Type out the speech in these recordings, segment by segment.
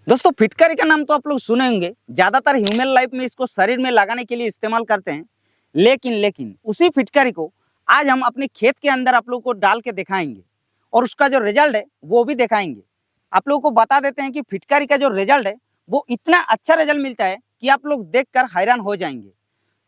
दोस्तों फिटकरी का नाम तो आप लोग सुने होंगे। ज्यादातर ह्यूमन लाइफ में इसको शरीर में लगाने के लिए इस्तेमाल करते हैं। लेकिन उसी फिटकरी को आज हम अपने खेत के अंदर आप लोग को डाल के दिखाएंगे और उसका जो रिजल्ट है वो भी दिखाएंगे। आप लोगों को बता देते हैं कि फिटकरी का जो रिजल्ट है वो इतना अच्छा रिजल्ट मिलता है कि आप लोग देखकर हैरान हो जाएंगे।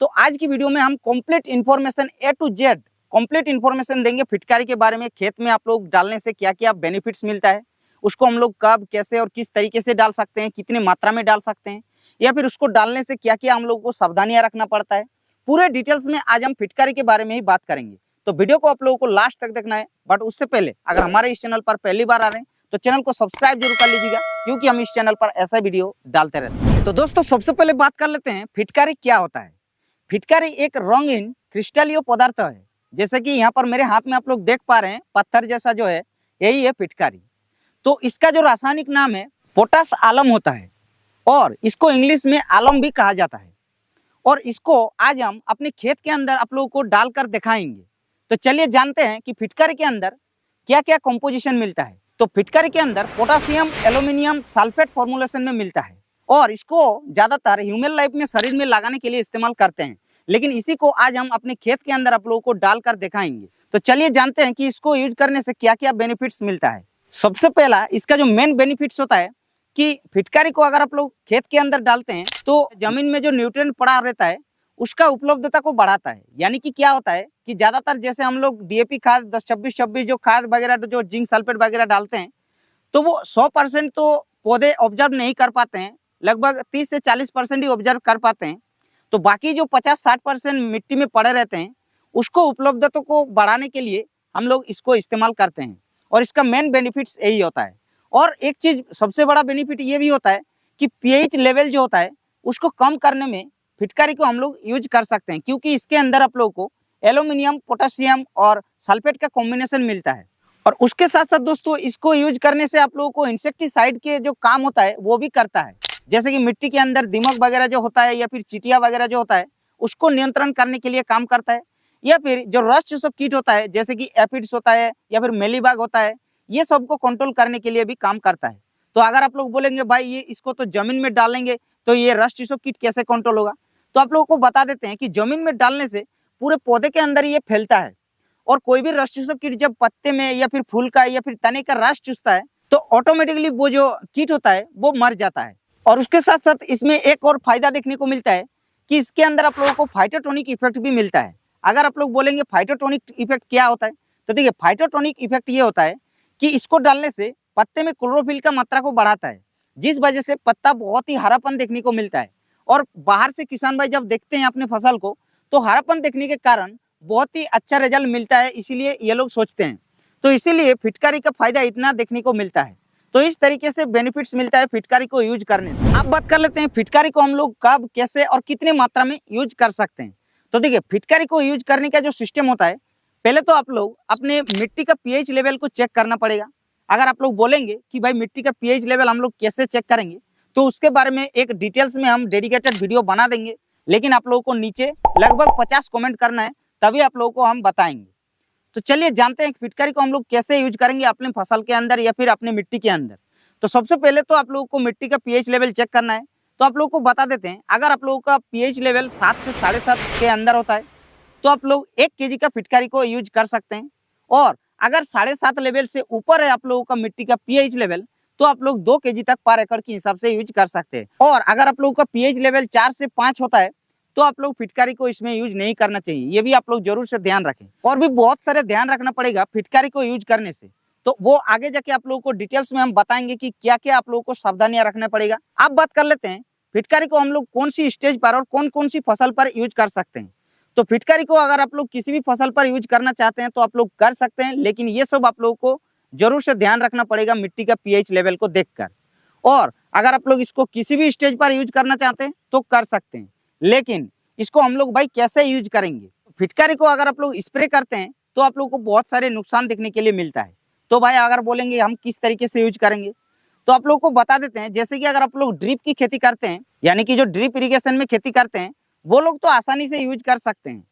तो आज की वीडियो में हम complete information A to Z complete information देंगे फिटकरी के बारे में। खेत में आप लोग डालने से क्या क्या बेनिफिट्स मिलता है, उसको हम लोग कब कैसे और किस तरीके से डाल सकते हैं, कितनी मात्रा में डाल सकते हैं, या फिर उसको डालने से क्या क्या हम लोग को सावधानियां रखना पड़ता है। पूरे डिटेल्स में आज हम फिटकरी के बारे में ही बात करेंगे। तो वीडियो को आप लोगों को लास्ट तक देखना है। बट उससे पहले अगर हमारे इस चैनल पर पहली बार आ रहे हैं तो चैनल को सब्सक्राइब जरूर कर लीजिएगा, क्योंकि हम इस चैनल पर ऐसा वीडियो डालते रहते हैं। तो दोस्तों सबसे पहले बात कर लेते हैं फिटकरी क्या होता है। फिटकरी एक रंगीन क्रिस्टलीय पदार्थ है। जैसे कि यहाँ पर मेरे हाथ में आप लोग देख पा रहे हैं, पत्थर जैसा जो है यही है फिटकरी। तो इसका जो रासायनिक नाम है पोटास आलम होता है और इसको इंग्लिश में आलम भी कहा जाता है। और इसको आज हम अपने खेत के अंदर आप लोगों को डालकर दिखाएंगे। तो चलिए जानते हैं कि फिटकरी के अंदर क्या क्या कंपोजिशन मिलता है। तो फिटकरी के अंदर पोटासियम एल्यूमिनियम सल्फेट फॉर्मुलेशन में मिलता है और इसको ज्यादातर ह्यूमन लाइफ में शरीर में लगाने के लिए इस्तेमाल करते हैं। लेकिन इसी को आज हम अपने खेत के अंदर आप लोगों को डालकर दिखाएंगे। तो चलिए जानते हैं कि इसको यूज करने से क्या क्या बेनिफिट्स मिलता है। सबसे पहला इसका जो मेन बेनिफिट्स होता है कि फिटकरी को अगर आप लोग खेत के अंदर डालते हैं तो जमीन में जो न्यूट्रिएंट पड़ा रहता है उसका उपलब्धता को बढ़ाता है। यानी कि क्या होता है कि ज्यादातर जैसे हम लोग डीएपी खाद 10-26-26 जो खाद वगैरह जो जिंक सल्फेट वगैरह डालते हैं तो वो 100% तो पौधे ऑब्जर्व नहीं कर पाते हैं, लगभग 30 से 40% ही ऑब्जर्व कर पाते हैं। तो बाकी जो 50-60% मिट्टी में पड़े रहते हैं उसको उपलब्धता को बढ़ाने के लिए हम लोग इसको इस्तेमाल करते हैं और इसका मेन बेनिफिट्स यही होता है। और एक चीज सबसे बड़ा बेनिफिट ये भी होता है कि पीएच लेवल जो होता है उसको कम करने में फिटकरी को हम लोग यूज कर सकते हैं, क्योंकि इसके अंदर आप लोगों को एल्यूमिनियम पोटेशियम और सल्फेट का कॉम्बिनेशन मिलता है। और उसके साथ साथ दोस्तों इसको यूज करने से आप लोगों को इंसेक्टिसाइड के जो काम होता है वो भी करता है। जैसे कि मिट्टी के अंदर दीमक वगैरह जो होता है या फिर चीटिया वगैरह जो होता है उसको नियंत्रण करने के लिए काम करता है। या फिर जो रस्ट सब कीट होता है जैसे कि एफिड्स होता है या फिर मेलीबाग होता है, ये सबको कंट्रोल करने के लिए भी काम करता है। तो अगर आप लोग बोलेंगे भाई ये इसको तो जमीन में डालेंगे तो ये रस्ट सब कीट कैसे कंट्रोल होगा, तो आप लोगों को बता देते हैं कि जमीन में डालने से पूरे पौधे के अंदर ये फैलता है और कोई भी रस्ट सब कीट जब पत्ते में या फिर फूल का या फिर तने का रस चूसता है तो ऑटोमेटिकली वो जो कीट होता है वो मर जाता है। और उसके साथ साथ इसमें एक और फायदा देखने को मिलता है कि इसके अंदर आप लोगों को फाइटोटोनिक इफेक्ट भी मिलता है। अगर आप लोग बोलेंगे फाइटोटोनिक इफेक्ट क्या होता है, तो देखिए फाइटोटोनिक इफेक्ट ये होता है कि इसको डालने से पत्ते में क्लोरोफिल का मात्रा को बढ़ाता है, जिस वजह से पत्ता बहुत ही हरापन देखने को मिलता है। और बाहर से किसान भाई जब देखते हैं अपने फसल को तो हरापन देखने के कारण बहुत ही अच्छा रिजल्ट मिलता है, इसीलिए ये लोग सोचते हैं। तो इसीलिए फिटकरी का फायदा इतना देखने को मिलता है। तो इस तरीके से बेनिफिट्स मिलता है फिटकरी को यूज करने से। अब बात कर लेते हैं फिटकरी को हम लोग कब कैसे और कितने मात्रा में यूज कर सकते हैं। तो देखिए फिटकरी को यूज करने का जो सिस्टम होता है, पहले तो आप लोग अपने मिट्टी का पीएच लेवल को चेक करना पड़ेगा। अगर आप लोग बोलेंगे कि भाई मिट्टी का पीएच लेवल हम लोग कैसे चेक करेंगे, तो उसके बारे में एक डिटेल्स में हम डेडिकेटेड वीडियो बना देंगे। लेकिन आप लोगों को नीचे लगभग 50 कमेंट करना है, तभी आप लोगों को हम बताएंगे। तो चलिए जानते हैं फिटकरी को हम लोग कैसे यूज करेंगे अपने फसल के अंदर या फिर अपने मिट्टी के अंदर। तो सबसे पहले तो आप लोगों को मिट्टी का पीएच लेवल चेक करना है। तो आप लोगों को बता देते हैं, अगर आप लोगों का पीएच लेवल 7 से 7.5 के अंदर होता है तो आप लोग 1 केजी का फिटकरी को यूज कर सकते हैं। और अगर 7.5 लेवल से ऊपर है आप लोगों का मिट्टी का पीएच लेवल तो आप लोग 2 केजी तक पर एकड़ के हिसाब से यूज कर सकते हैं। और अगर आप लोगों का पीएच लेवल 4 से 5 होता है तो आप लोग फिटकरी को इसमें यूज नहीं करना चाहिए। ये भी आप लोग जरूर से ध्यान रखें। और भी बहुत सारे ध्यान रखना पड़ेगा फिटकरी को यूज करने से, तो वो आगे जाके आप लोगों को डिटेल्स में हम बताएंगे कि क्या क्या आप लोगों को सावधानियां रखना पड़ेगा। अब बात कर लेते हैं फिटकरी को हम लोग कौन सी स्टेज पर और कौन कौन सी फसल पर यूज कर सकते हैं। तो फिटकरी को अगर आप लोग किसी भी फसल पर यूज करना चाहते हैं तो आप लोग कर सकते हैं, लेकिन ये सब आप लोगों को जरूर से ध्यान रखना पड़ेगा मिट्टी का पीएच लेवल को देखकर। और अगर आप लोग इसको किसी भी स्टेज पर यूज करना चाहते हैं तो कर सकते हैं, लेकिन इसको हम लोग भाई कैसे यूज करेंगे। फिटकरी को अगर आप लोग स्प्रे करते हैं तो आप लोगों को बहुत सारे नुकसान देखने के लिए मिलता है। तो भाई अगर बोलेंगे हम किस तरीके से यूज करेंगे, तो आप लोगों को बता देते हैं। जैसे कि अगर आप लोग ड्रिप की खेती करते हैं, यानी कि जो ड्रिप इरिगेशन में खेती करते हैं, वो लोग तो आसानी से यूज कर सकते हैं।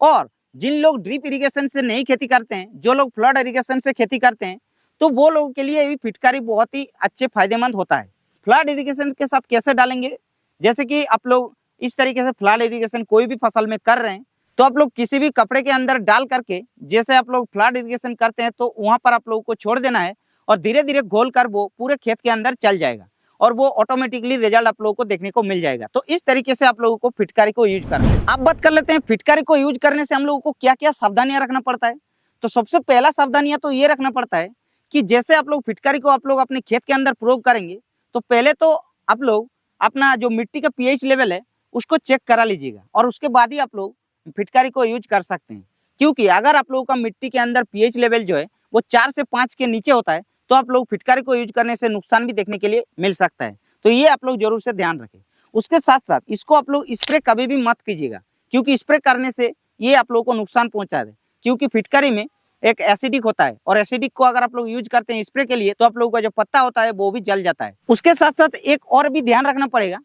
और जिन लोग ड्रिप इरिगेशन से नहीं खेती करते हैं, जो लोग फ्लड इरिगेशन से खेती करते हैं, तो वो लोगों के लिए भी फिटकरी बहुत ही अच्छे फायदेमंद होता है। फ्लड इरिगेशन के साथ कैसे डालेंगे, जैसे कि आप लोग इस तरीके से फ्लड इरिगेशन कोई भी फसल में कर रहे हैं तो आप लोग किसी भी कपड़े के अंदर डाल करके जैसे आप लोग फ्लड इरिगेशन करते हैं तो वहां पर आप लोगों को छोड़ देना है और धीरे धीरे घोल कर वो पूरे खेत के अंदर चल जाएगा और वो ऑटोमेटिकली रिजल्ट आप लोगों को देखने को मिल जाएगा। तो इस तरीके से आप लोगों को फिटकारी को यूज करना है। अब बात कर लेते हैं फिटकारी को यूज करने से हम लोगों को क्या क्या सावधानियां रखना पड़ता है। तो सबसे पहला सावधानियां तो ये रखना पड़ता है कि जैसे आप लोग फिटकारी को आप लोग अपने खेत के अंदर प्रयोग करेंगे तो पहले तो आप लोग अपना जो मिट्टी का पीएच लेवल है उसको चेक करा लीजिएगा और उसके बाद ही आप लोग फिटकारी को यूज कर सकते हैं। क्योंकि अगर आप लोगों का मिट्टी के अंदर पीएच लेवल जो है वो 4 से 5 के नीचे होता है तो आप लोग फिटकारी को यूज करने से नुकसान भी देखने के लिए मिल सकता है। तो ये आप लोग जरूर से ध्यान रखें। उसके साथ साथ इसको आप लोग स्प्रे कभी भी मत कीजिएगा, क्योंकि स्प्रे करने से ये आप लोगों को नुकसान पहुंचा दे, क्योंकि फिटकारी में एक एसिडिक होता है और एसिडिक को अगर आप लोग यूज करते हैं स्प्रे के लिए तो आप लोगों का जो पत्ता होता है वो भी जल जाता है। उसके साथ साथ एक और भी ध्यान रखना पड़ेगा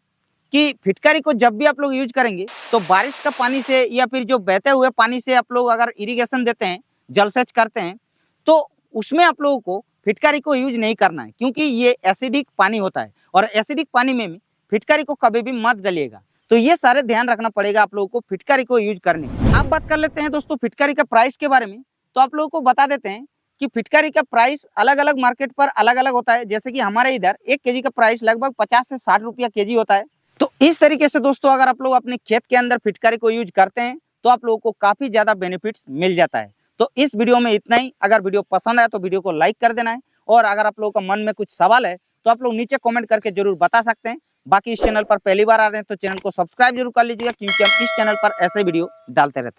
कि फिटकारी को जब भी आप लोग यूज करेंगे तो बारिश का पानी से या फिर जो बहते हुए पानी से आप लोग अगर इरिगेशन देते हैं, जलसेच करते हैं, तो उसमें आप लोगों को फिटकारी को यूज नहीं करना है, क्योंकि ये एसिडिक पानी होता है और एसिडिक पानी में फिटकारी को कभी भी मत डालिएगा। तो ये सारे ध्यान रखना पड़ेगा आप लोगों को फिटकारी को यूज करने में। अब बात कर लेते हैं दोस्तों फिटकारी का प्राइस के बारे में। तो आप लोगों को बता देते हैं कि फिटकारी का प्राइस अलग अलग मार्केट पर अलग अलग होता है। जैसे कि हमारे इधर 1 केजी का प्राइस लगभग 50 से 60 रुपया केजी होता है। तो इस तरीके से दोस्तों अगर आप लोग अपने खेत के अंदर फिटकारी को यूज करते हैं तो आप लोगों को काफी ज्यादा बेनिफिट्स मिल जाता है। तो इस वीडियो में इतना ही। अगर वीडियो पसंद आया तो वीडियो को लाइक कर देना है और अगर आप लोगों का मन में कुछ सवाल है तो आप लोग नीचे कमेंट करके जरूर बता सकते हैं। बाकी इस चैनल पर पहली बार आ रहे हैं तो चैनल को सब्सक्राइब जरूर कर लीजिएगा, क्योंकि हम इस चैनल पर ऐसे वीडियो डालते रहते हैं।